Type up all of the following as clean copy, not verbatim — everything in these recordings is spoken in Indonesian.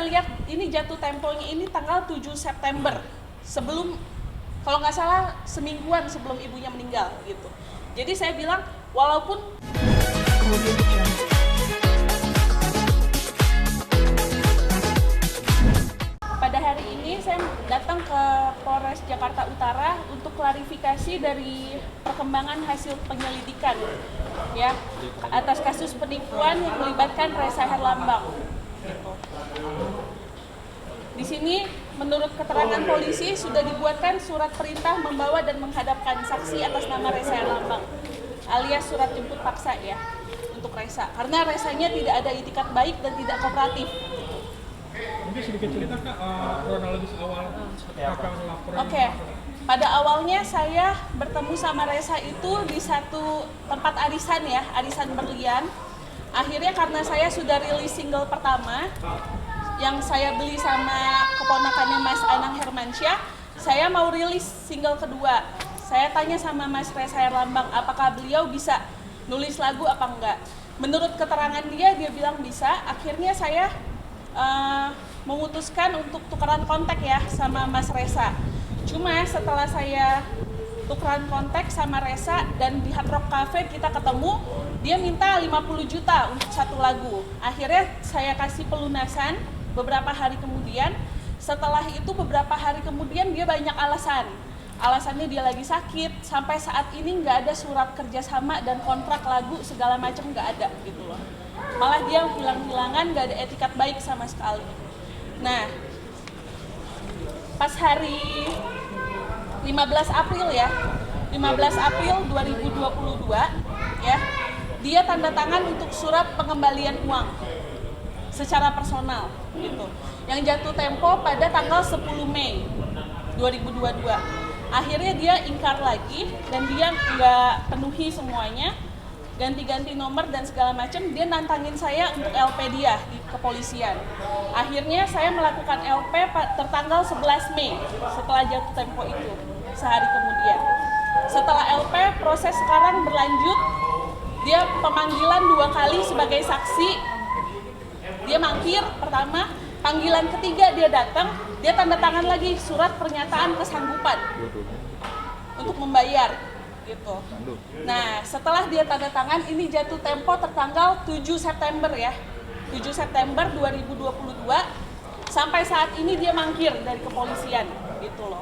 saya lihat ini jatuh temponya ini tanggal 7 September. Sebelum, kalau nggak salah semingguan sebelum ibunya meninggal gitu. Jadi saya bilang walaupun pada hari ini saya datang ke Polres Jakarta Utara untuk klarifikasi dari perkembangan hasil penyelidikan ya atas kasus penipuan yang melibatkan Ressa Herlambang. Gitu. Di sini menurut keterangan polisi sudah dibuatkan surat perintah membawa dan menghadapkan saksi atas nama Ressa Herlambang alias surat jemput paksa ya untuk Ressa karena Ressanya tidak ada itikat baik dan tidak kooperatif. Mungkin sedikit cerita Kak, kronologis awal seperti apa laporan. Oke. Pada awalnya saya bertemu sama Ressa itu di satu tempat arisan ya, arisan berlian. Akhirnya karena saya sudah rilis single pertama yang saya beli sama keponakannya Mas Anang Hermansyah, saya mau rilis single kedua. Saya tanya sama Mas Ressa Herlambang, apakah beliau bisa nulis lagu apa enggak? Menurut keterangan dia bilang bisa. Akhirnya saya memutuskan untuk tukeran kontak ya sama Mas Ressa. Cuma setelah saya tukeran kontak sama Ressa dan di Hard Rock Cafe kita ketemu, dia minta 50 juta untuk satu lagu. Akhirnya saya kasih pelunasan beberapa hari kemudian. Setelah itu beberapa hari kemudian dia banyak alasan. Alasannya dia lagi sakit, sampai saat ini nggak ada surat kerjasama dan kontrak lagu segala macam nggak ada gitu loh. Malah dia hilang-hilangan, nggak ada etikat baik sama sekali. Nah, pas hari 15 April ya, 15 April 2022 ya, dia tanda tangan untuk surat pengembalian uang secara personal gitu. Yang jatuh tempo pada tanggal 10 Mei 2022. Akhirnya dia ingkar lagi dan dia nggak penuhi semuanya, ganti-ganti nomor dan segala macam. Dia nantangin saya untuk LP dia di kepolisian. Akhirnya saya melakukan LP tertanggal 11 Mei setelah jatuh tempo itu, sehari kemudian. Setelah LP, proses sekarang berlanjut. Dia pemanggilan 2 kali sebagai saksi. Dia mangkir pertama, panggilan ketiga dia datang, dia tanda tangan lagi surat pernyataan kesanggupan untuk membayar gitu. Nah, setelah dia tanda tangan ini jatuh tempo tertanggal 7 September ya. 7 September 2022 sampai saat ini dia mangkir dari kepolisian gitu loh.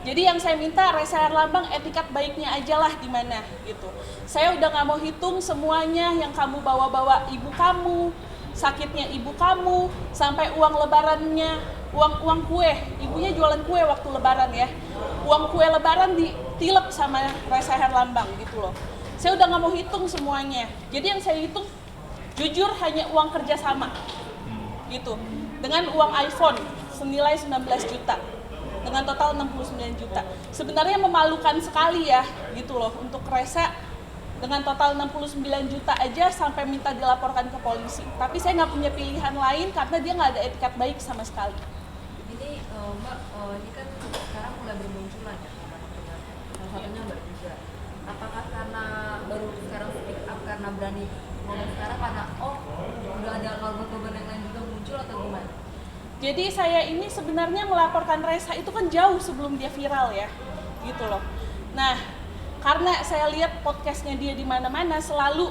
Jadi yang saya minta Ressa Herlambang etikat baiknya aja lah di mana gitu. Saya udah nggak mau hitung semuanya yang kamu bawa-bawa ibu kamu, sakitnya ibu kamu, sampai uang lebarannya, uang kue, ibunya jualan kue waktu lebaran ya. Uang kue lebaran ditilep sama Ressa Herlambang gitu loh. Saya udah nggak mau hitung semuanya. Jadi yang saya hitung jujur hanya uang kerjasama gitu. Dengan uang iPhone senilai 19 juta. Dengan total 69 juta. Sebenarnya memalukan sekali ya gitu loh untuk Ressa dengan total 69 juta aja sampai minta dilaporkan ke polisi. Tapi saya nggak punya pilihan lain karena dia nggak ada etikat baik sama sekali. Ini Mbak, ini kan sekarang mulai bermunculan ya salah satunya Mbak juga. Apakah karena baru sekarang speak up karena berani ngomong sekarang karena udah ada korban yang lain juga muncul atau gimana? Jadi saya ini sebenarnya melaporkan Ressa itu kan jauh sebelum dia viral ya, gitu loh. Nah, karena saya lihat podcastnya dia di mana-mana selalu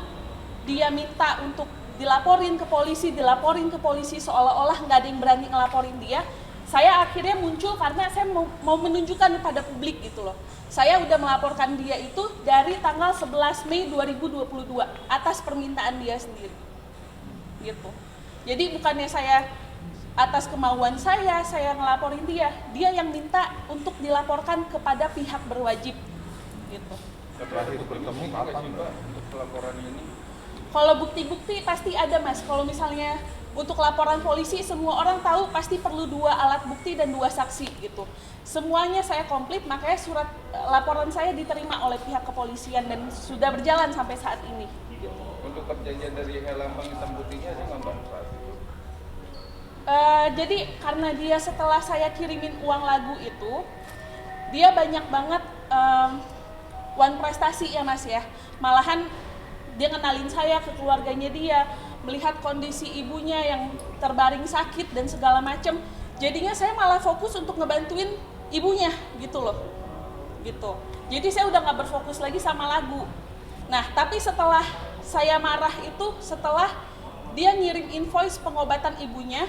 dia minta untuk dilaporin ke polisi seolah-olah nggak ada yang berani ngelaporin dia. Saya akhirnya muncul karena saya mau menunjukkan kepada publik gitu loh. Saya udah melaporkan dia itu dari tanggal 11 Mei 2022 atas permintaan dia sendiri. Gitu. Jadi bukannya saya atas kemauan saya ngelaporin dia yang minta untuk dilaporkan kepada pihak berwajib gitu. Terakhir bertemu kapan Mbak untuk pelaporan ini? Kalau bukti-bukti pasti ada Mas. Kalau misalnya untuk laporan polisi semua orang tahu pasti perlu 2 alat bukti dan 2 saksi gitu. Semuanya saya komplit, makanya surat laporan saya diterima oleh pihak kepolisian dan sudah berjalan sampai saat ini. Gitu. Untuk perjanjian dari Herlambang hitam putihnya ada nggak Mbak? Jadi karena dia setelah saya kirimin uang lagu itu, dia banyak banget one prestasi ya Mas ya. Malahan dia ngenalin saya ke keluarganya dia, melihat kondisi ibunya yang terbaring sakit dan segala macem. Jadinya saya malah fokus untuk ngebantuin ibunya gitu loh, gitu. Jadi saya udah nggak berfokus lagi sama lagu. Nah, tapi setelah saya marah itu, setelah dia ngirim invoice pengobatan ibunya,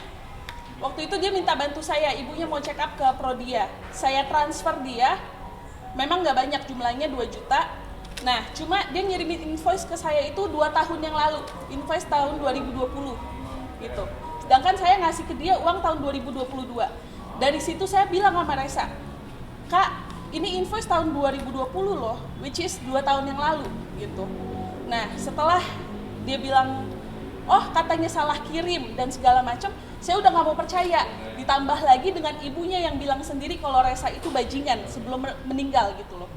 waktu itu dia minta bantu saya, ibunya mau check up ke Prodia. Saya transfer dia, memang nggak banyak jumlahnya 2 juta. Nah, cuma dia ngirimin invoice ke saya itu 2 tahun yang lalu, invoice tahun 2020 gitu. Sedangkan saya ngasih ke dia uang tahun 2022. Dari situ saya bilang sama Resa, Kak, ini invoice tahun 2020 loh, which is 2 tahun yang lalu gitu. Nah, setelah dia bilang, oh katanya salah kirim dan segala macam, saya udah nggak mau percaya. Ditambah lagi dengan ibunya yang bilang sendiri kalau Resa itu bajingan sebelum meninggal gitu loh.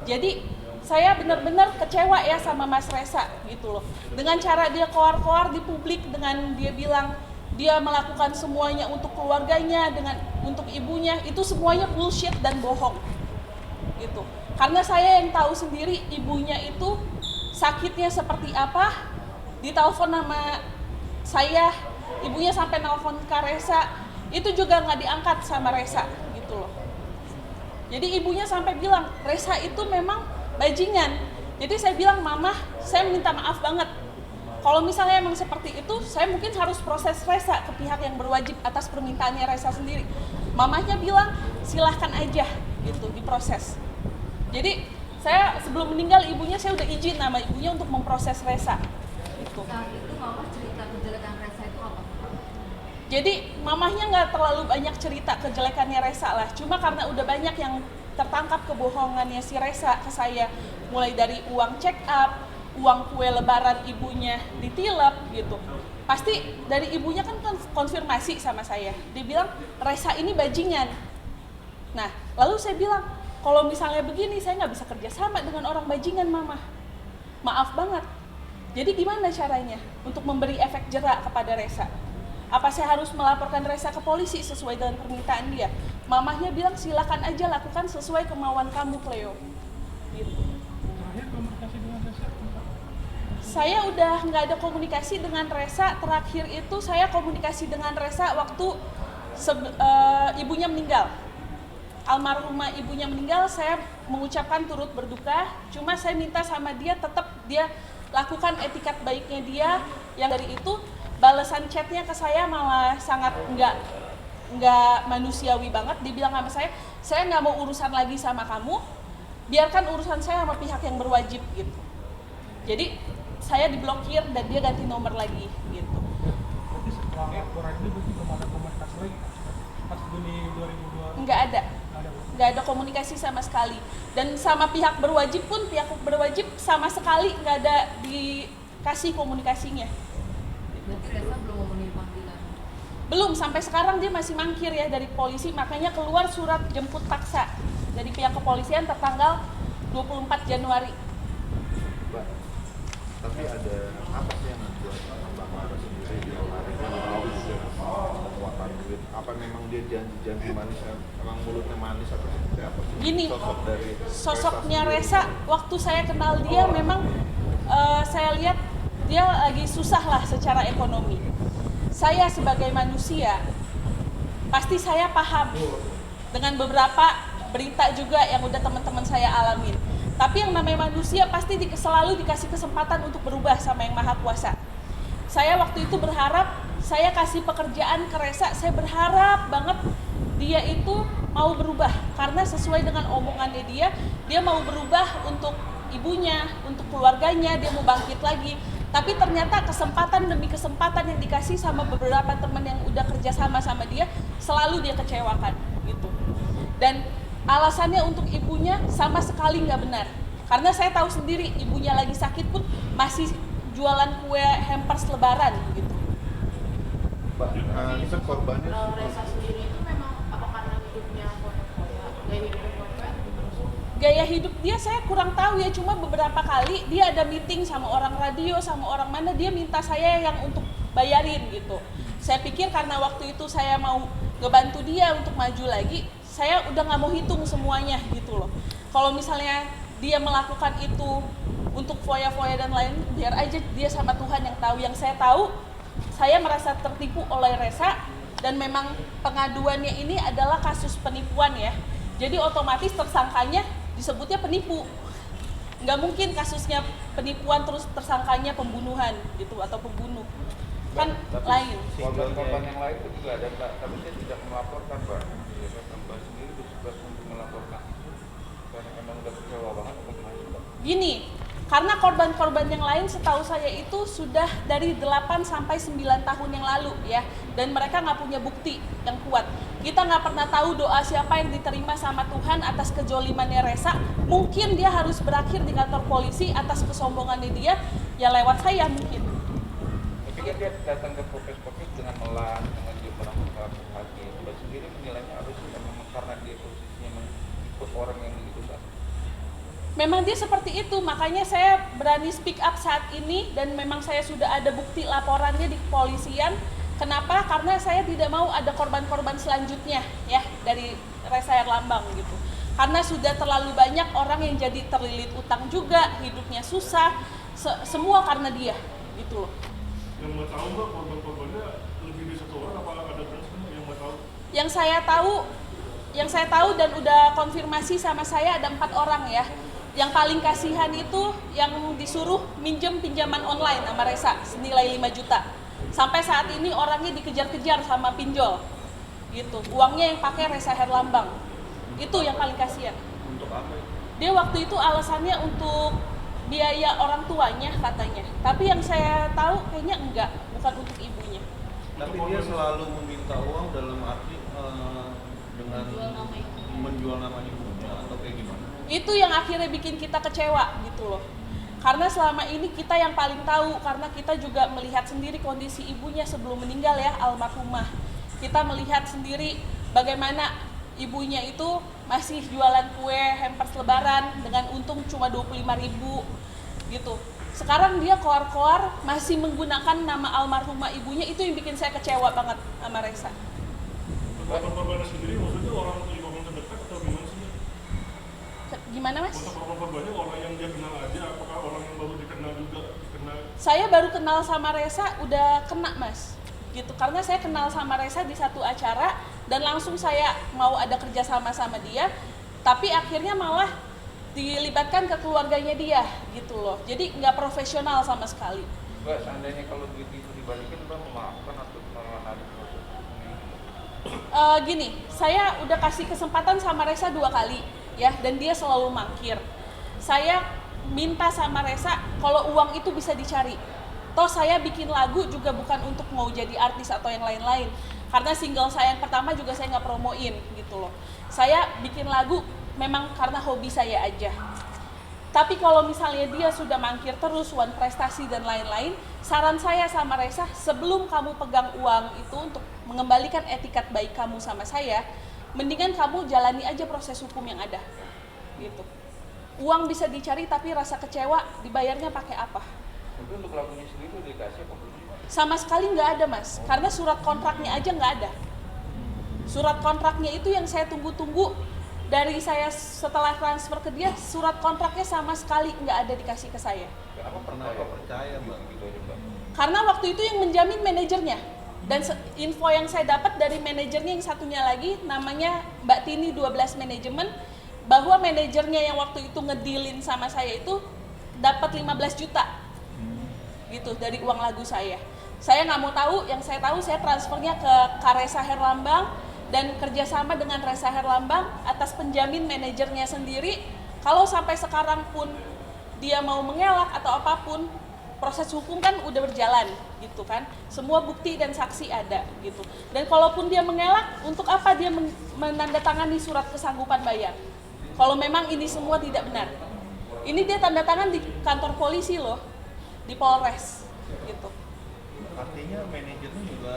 Jadi saya benar-benar kecewa ya sama Mas Resa gitu loh. Dengan cara dia koar-koar di publik, dengan dia bilang dia melakukan semuanya untuk keluarganya, untuk ibunya, itu semuanya bullshit dan bohong gitu. Karena saya yang tahu sendiri ibunya itu sakitnya seperti apa. Ditelepon sama saya, ibunya sampai nelfon ke Resa, itu juga nggak diangkat sama Resa gitu loh. Jadi ibunya sampai bilang, Resa itu memang bajingan. Jadi saya bilang, Mama, saya minta maaf banget. Kalau misalnya emang seperti itu, saya mungkin harus proses Resa ke pihak yang berwajib atas permintaannya Resa sendiri. Mamahnya bilang, silahkan aja gitu diproses. Jadi saya sebelum meninggal ibunya, saya udah izin sama ibunya untuk memproses Resa. Gitu. Saat itu Mama cerita kejelekan Resa itu apa? Jadi mamahnya nggak terlalu banyak cerita kejelekannya Resa lah. Cuma karena udah banyak yang tertangkap kebohongannya si Resa ke saya, mulai dari uang check up, uang kue lebaran ibunya ditilep gitu. Pasti dari ibunya kan konfirmasi sama saya. Dia bilang Resa ini bajingan. Nah, lalu saya bilang, kalau misalnya begini saya nggak bisa kerja sama dengan orang bajingan, Mama. Maaf banget. Jadi gimana caranya untuk memberi efek jera kepada Resa? Apa saya harus melaporkan Resa ke polisi sesuai dengan permintaan dia? Mamahnya bilang silakan aja lakukan sesuai kemauan kamu, Cleo. Gitu. Terakhir komunikasi dengan Resa. Saya udah nggak ada komunikasi dengan Resa. Terakhir itu saya komunikasi dengan Resa waktu ibunya meninggal. Almarhumah ibunya meninggal, saya mengucapkan turut berduka. Cuma saya minta sama dia tetap dia lakukan etikat baiknya dia. Yang dari itu balasan chatnya ke saya malah sangat nggak manusiawi banget. Dia bilang sama saya nggak mau urusan lagi sama kamu, biarkan urusan saya sama pihak yang berwajib gitu. Jadi saya diblokir dan dia ganti nomor lagi gitu. Berarti setelah laporan ini berarti belum ada komunikasi lagi pas Juni 2002? Nggak ada komunikasi sama sekali. Dan sama pihak berwajib pun, pihak berwajib sama sekali nggak ada dikasih komunikasinya. Berarti Resa belum memenuhi panggilan? Belum, sampai sekarang dia masih mangkir ya dari polisi, makanya keluar surat jemput paksa dari pihak kepolisian tertanggal 24 Januari. Mbak, tapi ada apa sih yang membuat Mbak Mara sendiri di kemarin mau mengeluarkan duit? Apa memang dia janji-janji manis, emang mulutnya manis atau seperti apa sih? Gini, Sosok dari sosoknya sendiri. Resa, waktu saya kenal dia memang saya lihat dia lagi susah lah secara ekonomi. Saya sebagai manusia, pasti saya paham dengan beberapa berita juga yang udah teman-teman saya alamin. Tapi yang namanya manusia pasti selalu dikasih kesempatan untuk berubah sama Yang Maha Kuasa. Saya waktu itu berharap, saya kasih pekerjaan ke Resa, saya berharap banget dia itu mau berubah. Karena sesuai dengan omongannya dia mau berubah untuk ibunya, untuk keluarganya, dia mau bangkit lagi. Tapi ternyata kesempatan demi kesempatan yang dikasih sama beberapa teman yang udah kerja sama dia, selalu dia kecewakan gitu. Dan alasannya untuk ibunya sama sekali nggak benar. Karena saya tahu sendiri ibunya lagi sakit pun masih jualan kue hampers lebaran gitu. Mbak, ini kan korbannya Kalau Resa sendiri itu memang apa karena hidupnya foya-foya, gaya hidupnya foya? Gaya hidup dia saya kurang tahu ya, cuma beberapa kali dia ada meeting sama orang radio, sama orang mana, dia minta saya yang untuk bayarin gitu. Saya pikir karena waktu itu saya mau ngebantu dia untuk maju lagi, saya udah nggak mau hitung semuanya gitu loh. Kalau misalnya dia melakukan itu untuk foya-foya dan lain, biar aja dia sama Tuhan yang tahu. Yang saya tahu, saya merasa tertipu oleh Resa, dan memang pengaduannya ini adalah kasus penipuan ya. Jadi otomatis tersangkanya disebutnya penipu. Nggak mungkin kasusnya penipuan terus tersangkanya pembunuhan gitu atau pembunuh. Kan lain. Korban-korban yang lain itu juga ada Mbak, tapi dia tidak melaporkan Mbak. Ya, kan Mbak sendiri bertugas untuk melaporkan itu karena emang udah kecewa banget atau gimana Mbak? Gini, karena korban-korban yang lain setahu saya itu sudah dari 8 sampai 9 tahun yang lalu ya, dan mereka nggak punya bukti yang kuat. Kita nggak pernah tahu doa siapa yang diterima sama Tuhan atas kejolimannya Resa. Mungkin dia harus berakhir di kantor polisi atas kesombongannya dia, ya lewat saya mungkin. Tapi kan dia datang ke Polres dengan melan, dengan dia merangkap hakim. Mbak sendiri menilainya harus memang karena dia posisinya ikut orang yang itu kan. Memang dia seperti itu, makanya saya berani speak up saat ini, dan memang saya sudah ada bukti laporannya di kepolisian. Kenapa? Karena saya tidak mau ada korban-korban selanjutnya ya dari Resa Herlambang gitu. Karena sudah terlalu banyak orang yang jadi terlilit utang juga, hidupnya susah, semua karena dia gitu loh. Yang Mbak tahu Mbak, korban-korbannya lebih dari satu orang apa ada berapa yang Mbak tahu? Yang saya tahu dan udah konfirmasi sama saya ada 4 orang ya. Yang paling kasihan itu yang disuruh minjem pinjaman online sama Resa senilai 5 juta. Sampai saat ini orangnya dikejar-kejar sama pinjol. Gitu. Uangnya yang pakai Resa Herlambang. Itu yang paling kasihan. Untuk apa itu? Dia waktu itu alasannya untuk biaya orang tuanya katanya. Tapi yang saya tahu kayaknya enggak, bukan untuk ibunya. Tapi dia selalu meminta uang dalam arti dengan menjual nama ibunya atau kayak gimana? Itu yang akhirnya bikin kita kecewa gitu loh. Karena selama ini kita yang paling tahu, karena kita juga melihat sendiri kondisi ibunya sebelum meninggal ya, almarhumah. Kita melihat sendiri bagaimana ibunya itu masih jualan kue hampers lebaran dengan untung cuma 25.000 gitu. Sekarang dia koar-koar masih menggunakan nama almarhumah ibunya, itu yang bikin saya kecewa banget sama Resa. Korban-korbannya sendiri maksudnya orang terdekat atau gimana sih? Gimana Mas? Untuk korban-korbannya orang yang dia kenal aja, apakah orang yang baru dikenal juga dikenal? Saya baru kenal sama Resa udah kena Mas gitu, karena saya kenal sama Resa di satu acara dan langsung saya mau ada kerja sama dia, tapi akhirnya malah dilibatkan ke keluarganya dia gitu loh, jadi nggak profesional sama sekali. Mbak, seandainya kalau duit itu dibalikin Mbak memaafkan atau menarik proses ini? Gini, saya udah kasih kesempatan sama Resa 2 kali ya, dan dia selalu mangkir. Saya minta sama Resa kalau uang itu bisa dicari. Toh saya bikin lagu juga bukan untuk mau jadi artis atau yang lain-lain. Karena single saya yang pertama juga saya nggak promoin gitu loh. Saya bikin lagu memang karena hobi saya aja. Tapi kalau misalnya dia sudah mangkir terus, wan prestasi dan lain-lain, saran saya sama Resa, sebelum kamu pegang uang itu untuk mengembalikan etikat baik kamu sama saya, mendingan kamu jalani aja proses hukum yang ada. Gitu. Uang bisa dicari tapi rasa kecewa dibayarnya pakai apa? Tapi untuk lagunya sendiri udah dikasih apa belum? Sama sekali nggak ada Mas, karena surat kontraknya aja nggak ada. Surat kontraknya itu yang saya tunggu-tunggu dari saya setelah transfer ke dia, surat kontraknya sama sekali nggak ada dikasih ke saya. Kenapa percaya Mbak gitu aja Mbak? Karena waktu itu yang menjamin manajernya. Dan info yang saya dapat dari manajernya yang satunya lagi, namanya Mbak Tini 12 Manajemen, bahwa manajernya yang waktu itu ngedilin sama saya itu dapat 15 juta. Gitu dari uang lagu saya. Saya nggak mau tahu, yang saya tahu saya transfernya ke Resa Herlambang dan kerjasama dengan Resa Herlambang atas penjamin manajernya sendiri. Kalau sampai sekarang pun dia mau mengelak atau apapun, proses hukum kan udah berjalan gitu kan. Semua bukti dan saksi ada gitu. Dan kalaupun dia mengelak, untuk apa dia menandatangani surat kesanggupan bayar? Kalau memang ini semua tidak benar. Ini dia tanda tangan di kantor polisi loh, di Polres gitu. Artinya manajernya juga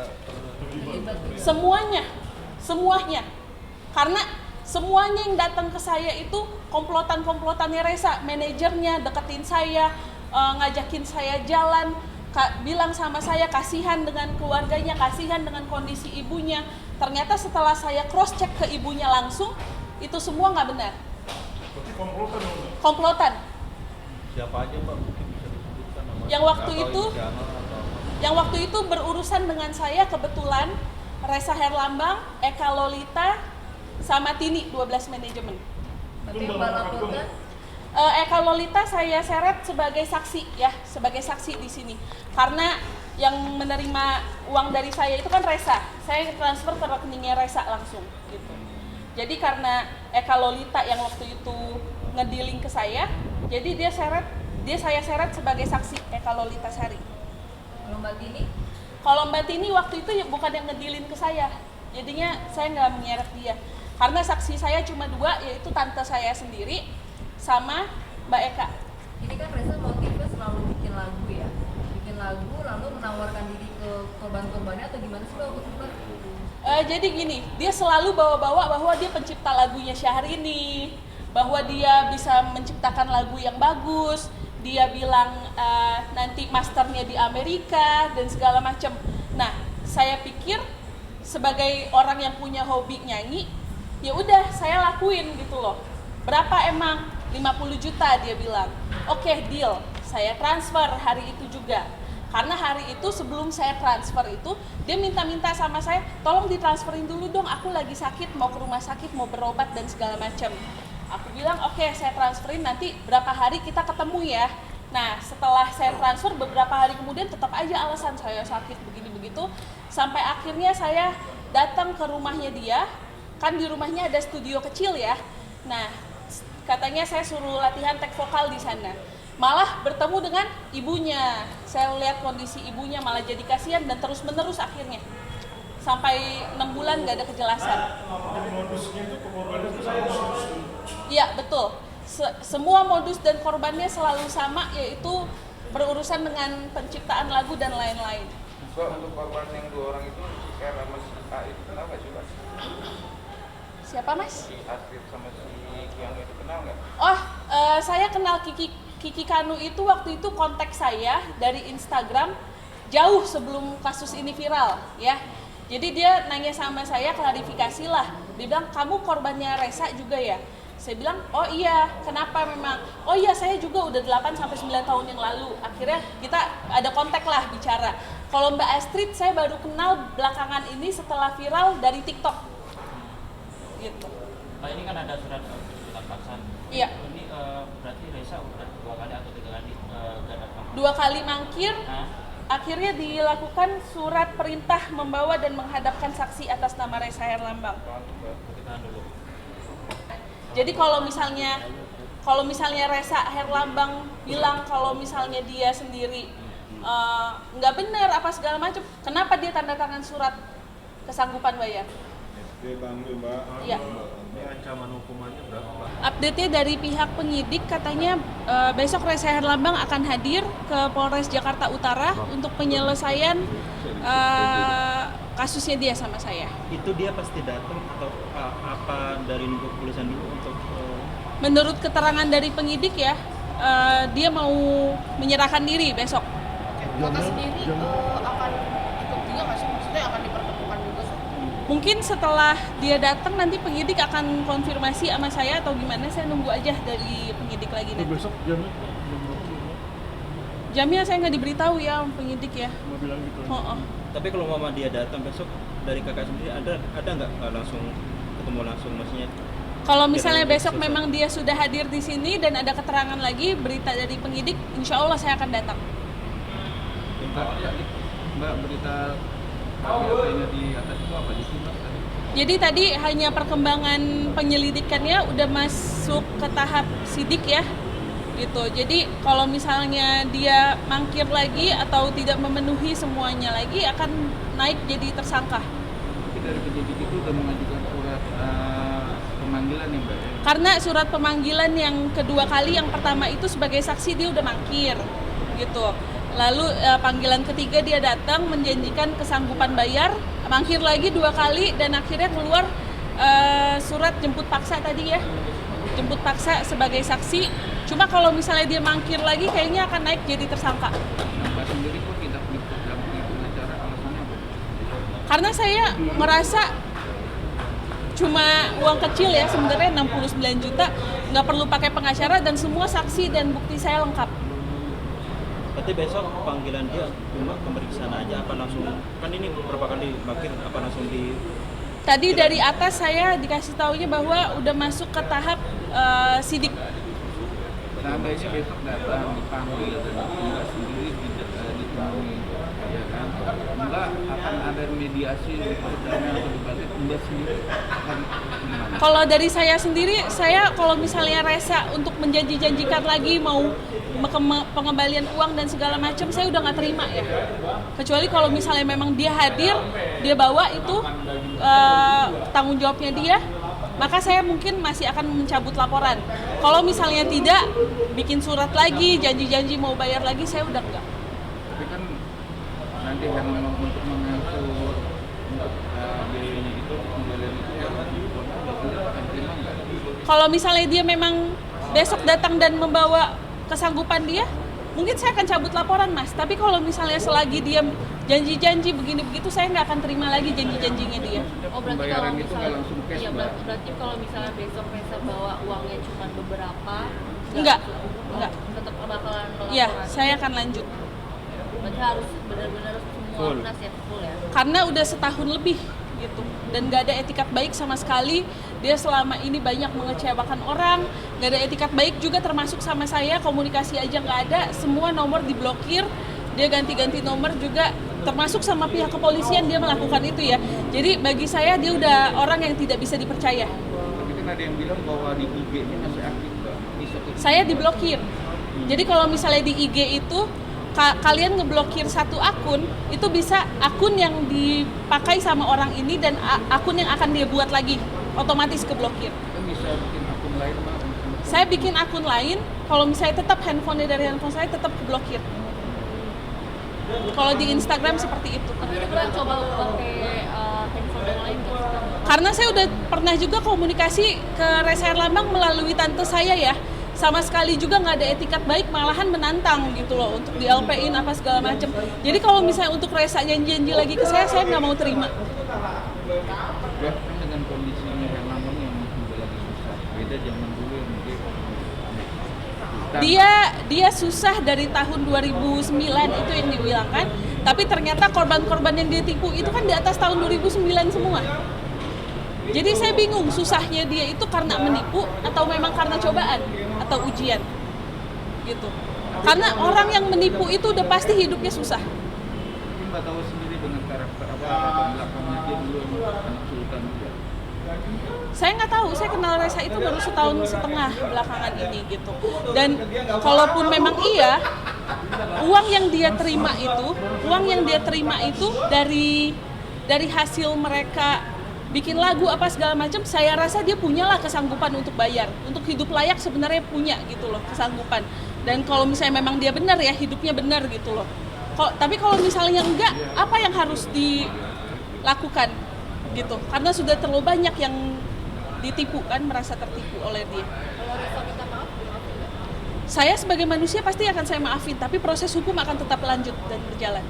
Semuanya. Karena semuanya yang datang ke saya itu komplotan-komplotannya Resa, manajernya deketin saya, ngajakin saya jalan, bilang sama saya kasihan dengan keluarganya, kasihan dengan kondisi ibunya. Ternyata setelah saya cross check ke ibunya langsung, itu semua nggak benar. Berarti komplotan dong Mbak? Komplotan. Siapa aja Mbak mungkin bisa disebutkan nama? Yang waktu Atau itu- inisialnya atau Yang waktu itu berurusan dengan saya kebetulan Resa Herlambang, Eka Lolita, sama Tini 12 manajemen. Berarti yang Mbak laporkan Eka Lolita saya seret sebagai saksi ya, sebagai saksi di sini. Karena yang menerima uang dari saya itu kan Resa. Saya transfer ke rekeningnya Resa langsung gitu. Jadi karena Eka Lolita yang waktu itu ngedealing ke saya, jadi saya seret sebagai saksi Eka Lolita Sari. kalau Mbak Tini Kalau Mbak Tini waktu itu ya bukan yang ngedealin ke saya, jadinya saya nggak menyeret dia. Karena saksi saya cuma 2, yaitu tante saya sendiri sama Mbak Eka. ini kan Reza motifnya selalu bikin lagu ya, bikin lagu lalu menawarkan diri ke korban-korbannya atau gimana sih Mbak? Jadi gini, dia selalu bawa-bawa bahwa dia pencipta lagunya Syahrini, bahwa dia bisa menciptakan lagu yang bagus. Dia bilang nanti masternya di Amerika dan segala macam. Nah, saya pikir sebagai orang yang punya hobi nyanyi, ya udah saya lakuin gitu loh. Berapa emang? 50 juta dia bilang. Oke, deal. Saya transfer hari itu juga. Karena hari itu sebelum saya transfer itu, dia minta-minta sama saya, tolong ditransferin dulu dong, aku lagi sakit, mau ke rumah sakit, mau berobat dan segala macam. Aku bilang, oke, saya transferin, nanti berapa hari kita ketemu ya. Nah, setelah saya transfer, beberapa hari kemudian tetap aja alasan saya sakit, begini-begitu. Sampai akhirnya saya datang ke rumahnya dia, kan di rumahnya ada studio kecil ya. Nah, katanya saya suruh latihan tek vokal di sana. Malah bertemu dengan ibunya. Saya lihat kondisi ibunya malah jadi kasihan dan terus-menerus akhirnya. Sampai 6 bulan gak ada kejelasan. Modusnya itu ke korbannya itu sama. Iya, betul. Semua modus dan korbannya selalu sama, yaitu berurusan dengan penciptaan lagu dan lain-lain. Mbak, untuk korban yang 2 orang itu, si R sama si A itu kenal nggak sih Mbak? Siapa, Mas? Si Astrid sama si Kiang itu kenal nggak? Oh, saya kenal Kiki Kanu itu waktu itu kontak saya dari Instagram jauh sebelum kasus ini viral ya. Jadi dia nanya sama saya, klarifikasi lah. Dia bilang, kamu korbannya Resa juga ya? Saya bilang, oh iya, kenapa memang? Oh iya, saya juga udah 8-9 tahun yang lalu. Akhirnya kita ada kontak lah bicara. Kalau Mbak Astrid saya baru kenal belakangan ini setelah viral dari TikTok. Gitu. Pak, ini kan ada surat tuntutan paksaan. Iya. Ini berarti Reza udah 2 kali atau 3 kali gak datang? 2 kali mangkir. Hah? Akhirnya dilakukan surat perintah membawa dan menghadapkan saksi atas nama Resa Herlambang. Kita dulu. Jadi kalau misalnya Resa Herlambang bilang kalau misalnya dia sendiri nggak benar apa segala macam, kenapa dia tanda tangan surat kesanggupan bayar? Iya. ini ancaman hukumannya berapa Mbak? Update-nya dari pihak penyidik katanya besok Resa Herlambang akan hadir ke Polres Jakarta Utara untuk penyelesaian kasusnya dia sama saya. Itu dia pasti datang atau apa dari nunggu kepolisian dulu untuk Menurut keterangan dari penyidik ya, dia mau menyerahkan diri besok. Bapak sendiri akan ikut juga nggak sih? Maksudnya akan dipertemukan juga sih? Mungkin setelah dia datang nanti penyidik akan konfirmasi sama saya atau gimana, saya nunggu aja dari penyidik lagi nanti. Besok jamnya Jamnya saya nggak diberitahu ya sama penyidik ya. mau bilang gitu. Oh. tapi kalau mama dia datang besok dari kakak sendiri ada nggak langsung ketemu langsung maksudnya? Kalau misalnya Kira-kira besok selesai. memang dia sudah hadir di sini dan ada keterangan lagi berita dari penyidik, insya Allah saya akan datang. Mbak, berita KPP-nya di atas itu apa sih Mbak? Jadi tadi hanya perkembangan penyelidikannya udah masuk ke tahap sidik ya, gitu. Jadi kalau misalnya dia mangkir lagi atau tidak memenuhi semuanya lagi akan naik jadi tersangka. Tapi dari penyidik itu udah mengajukan surat pemanggilan nih Mbak. Karena surat pemanggilan yang kedua kali, yang pertama itu sebagai saksi dia udah mangkir, gitu. Lalu panggilan ketiga dia datang menjanjikan kesanggupan bayar, mangkir lagi 2 kali dan akhirnya keluar surat jemput paksa tadi ya, jemput paksa sebagai saksi. Cuma kalau misalnya dia mangkir lagi kayaknya akan naik jadi tersangka. Mbak sendiri kok tidak didampingi pengacara alasannya apa? Karena saya ngerasa cuma uang kecil ya, sebenarnya 69 juta, nggak perlu pakai pengacara dan semua saksi dan bukti saya lengkap. Berarti besok panggilan dia cuma pemeriksaan aja apa langsung, kan ini berapa kali makin apa langsung di Tadi dari atas saya dikasih taunya bahwa udah masuk ke tahap sidik. Seandainya besok datang dipanggil dan enggak sendiri tidak ditemui, ya kan? Enggak akan ada mediasi perdana atau dibalik enggak sendiri akan gimana? Kalau dari saya sendiri, saya kalau misalnya Resa untuk menjanji-janjikan lagi mau pengembalian uang dan segala macam, saya udah nggak terima ya. Kecuali kalau misalnya memang dia hadir, dia bawa itu tanggung jawabnya dia, maka saya mungkin masih akan mencabut laporan. Kalau misalnya tidak, bikin surat lagi, janji-janji mau bayar lagi, saya udah enggak. Tapi kan nanti yang memang untuk mengatur untuk biayanya itu pembelian itu yang akan terima nggak? Kalau misalnya dia memang besok datang dan membawa kesanggupan dia, mungkin saya akan cabut laporan, Mas. Tapi kalau misalnya selagi dia janji-janji begini-begitu, saya nggak akan terima lagi janji-janjinya dia. Oh, berarti Pembayaran kalau itu nggak misalnya langsung cash, iya, Mbak? berarti kalau misalnya besok Resa bawa uangnya cuma beberapa, Enggak. tetap bakalan laporan. Iya, saya akan lanjut. Berarti harus benar-benar semua Full. lunas ya, full ya. Karena udah setahun lebih gitu, dan nggak ada etikat baik sama sekali. Dia selama ini banyak mengecewakan orang, nggak ada etikat baik juga termasuk sama saya, komunikasi aja nggak ada, semua nomor diblokir, dia ganti-ganti nomor juga, termasuk sama pihak kepolisian dia melakukan itu ya. Jadi bagi saya dia udah orang yang tidak bisa dipercaya. Tapi kan ada yang bilang bahwa di IG-nya masih aktif, Mbak. Bisa tuh. Saya diblokir. Jadi kalau misalnya di IG itu kalian ngeblokir satu akun, itu bisa akun yang dipakai sama orang ini dan akun yang akan dia buat lagi otomatis keblokir. Kan bisa bikin akun lain, Mbak. Saya bikin akun lain, kalau misalnya tetap handphonenya dari handphone saya tetap keblokir. Kalau di Instagram seperti itu. Tapi udah pernah coba pakai handphone yang lain nggak sih? Karena saya udah pernah juga komunikasi ke Resa Herlambang melalui tante saya ya. Sama sekali juga nggak ada etikat baik, malahan menantang gitu loh untuk di LP-in apa segala macam. Jadi kalau misalnya untuk Resa janji-janji lagi ke saya nggak mau terima. Ya, kan dengan kondisinya yang lama yang juga lagi susah. Beda zaman dulu yang mungkin Dia susah dari tahun 2009 itu yang dibilangkan, tapi ternyata korban-korban yang dia tipu itu kan di atas tahun 2009 semua. Jadi saya bingung susahnya dia itu karena menipu atau memang karena cobaan atau ujian gitu. Karena orang yang menipu itu udah pasti hidupnya susah. Mungkin Mbak tahu sendiri dengan karakter apa latar belakangnya dia dulu emang anak sultan juga. Saya nggak tahu, saya kenal Resa itu baru setahun setengah belakangan ini gitu. Dan kalaupun memang iya, uang yang dia terima itu dari hasil mereka bikin lagu apa segala macam, saya rasa dia punyalah kesanggupan untuk bayar, untuk hidup layak sebenarnya punya gitu loh kesanggupan. Dan kalau misalnya memang dia benar ya, hidupnya benar gitu loh. Tapi kalau misalnya enggak, apa yang harus dilakukan gitu? Karena sudah terlalu banyak yang ditipu kan, merasa tertipu oleh dia. Kalau Resa minta maaf, dimaafin nggak? Saya sebagai manusia pasti akan saya maafin, tapi proses hukum akan tetap lanjut dan berjalan.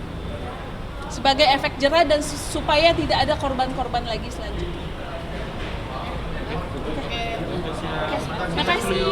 Sebagai efek jerah dan supaya tidak ada korban-korban lagi selanjutnya. Makasih.